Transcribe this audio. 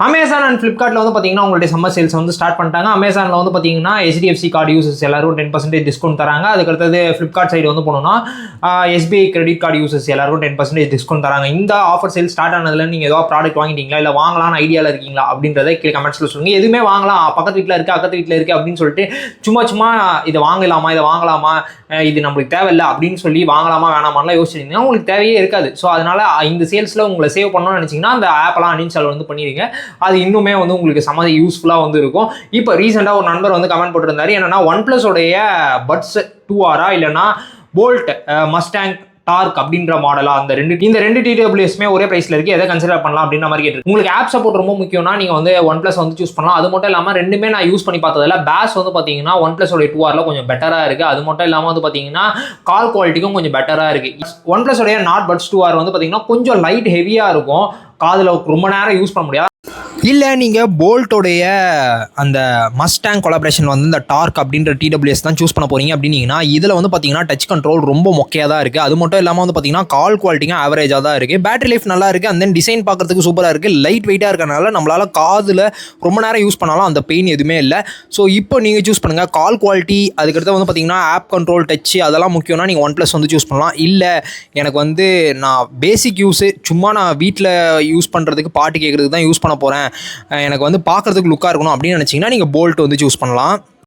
Amazon and ஃப்ளிப்கார்ட்டில் வந்து பார்த்தீங்கன்னா உங்களுடைய சம்மர் சேல்ஸ் வந்து ஸ்டார்ட் பண்ணிட்டாங்க. அமேசானில் வந்து பார்த்தீங்கன்னா HDFC கார்டு யூசர்ஸ் எல்லாரும் 10% டிஸ்கவுண்ட் தராங்க. அதுக்கடுத்தது ஃப்ளிப்கார்ட் சைடு வந்து போனோம்னா SBI கிரெடிட் கார்டு யூசர்ஸ் எல்லாருக்கும் 10% டிஸ்கவுண்ட் தராங்க. இந்த ஆஃபர் சேல் ஸ்டார்ட் ஆனதுல நீங்கள் ஏதாவது ப்ராடக்ட் வாங்கிட்டீங்களா, இல்லை வாங்கலாம்னு ஐடியாவில் இருக்கீங்களா அப்படின்றத கீழே கமெண்ட்ஸில் சொல்லுங்கள். எதுவுமே வாங்கலாம், பக்கத்து வீட்டில் இருக்குது அக்கத்து வீட்டில் இருக்குது அப்படின்னு சொல்லிட்டு சும்மா இதை வாங்கலாமா இது நம்மளுக்கு தேவையில்லை அப்படின்னு சொல்லி வாங்கலாமா வேணாமான்லாம் யோசிச்சிருந்தீங்கன்னா உங்களுக்கு தேவையே இருக்காது. ஸோ அதனால இந்த சேல்ஸில் உங்களை சேவ் பண்ணணும்னு நினச்சிங்கன்னா அந்த ஆப்பெல்லாம் அன்இன்ஸ்டால் வந்து பண்ணிடுங்க. அது இன்னுமே வந்து உங்களுக்கு சம யூஸ்ஃபுல்லாக வந்து இருக்கும். இப்போ ரீசெண்டாக ஒரு நண்பர் வந்து கமெண்ட் போட்டிருந்தாரு, என்னன்னா OnePlus உடைய பட்ஸ் 2R இல்லைன்னா போல்ட் மஸ்டாங் டார்க் அப்படின்ற மாடலா இந்த ரெண்டு TWSமே ஒரே பிரைஸ்ல இருக்கு, எதை கன்சிடர் பண்ணலாம் அப்படின்ற மாதிரி கேட்டு. உங்களுக்கு ஆப் சப்போர்ட் ரொம்ப முக்கியம்னா நீங்க வந்து OnePlus வந்து சூஸ் பண்ணலாம். அது மட்டும் இல்லாம ரெண்டுமே நான் யூஸ் பண்ணி பார்த்ததுல பேஸ் வந்து பாத்தீங்கன்னா OnePlus உடைய 2Rல கொஞ்சம் பெட்டரா இருக்கு. அது மட்டும் இல்லாம வந்து பாத்தீங்கன்னா கால் குவாலிட்டிக்கும் கொஞ்சம் பெட்டரா இருக்கு. OnePlus உடைய நாட் பட்ஸ் 2R வந்து பாத்தீங்கன்னா கொஞ்சம் லைட் ஹெவியா இருக்கும், காதுல ரொம்ப நேரம் யூஸ் பண்ண முடியாது. இல்லை நீங்கள் போல்ட்டோடைய அந்த மஸ்டாங் கொலாபரேஷன் வந்து இந்த டார்க் அப்படின்ற TWS தான் சூஸ் பண்ண போகிறீங்க அப்படின்னீங்கன்னா இதில் வந்து பார்த்தீங்கன்னா டச் கண்ட்ரோல் ரொம்ப மொக்கையாக தான் இருக்குது. அது மட்டும் இல்லாமல் வந்து பார்த்தீங்கன்னா கால் குவாலிட்டியும் ஆவரேஜாக தான் இருக்குது. பேட்டரி லைஃப் நல்லா இருக்குது. அண்ட் தென் டிசைன் பார்க்குறதுக்கு சூப்பராக இருக்குது. லைட் வெயிட்டாக இருக்கனால நம்மளால் காதில் ரொம்ப நேரம் யூஸ் பண்ணாலும் அந்த பெயின் எதுவுமே இல்லை. ஸோ இப்போ நீங்கள் சூஸ் பண்ணுங்கள் கால் குவாலிட்டி. அதுக்கடுத்து வந்து பார்த்தீங்கன்னா ஆப் கண்ட்ரோல் டச் அதெல்லாம் முக்கியம்னா நீங்கள் OnePlus வந்து சூஸ் பண்ணலாம். இல்லை எனக்கு வந்து நான் பேசிக் யூஸு சும்மா நான் வீட்டில் யூஸ் பண்ணுறதுக்கு பாட்டு கேட்குறதுக்கு தான் யூஸ் பண்ண போகிறேன், எனக்கு வந்து பார்க்குறதுக்கு லுக்காக இருக்கணும் அப்படின்னு நினச்சிங்கன்னா நீங்கள் போல்ட் வந்து சூஸ் பண்ணலாம்.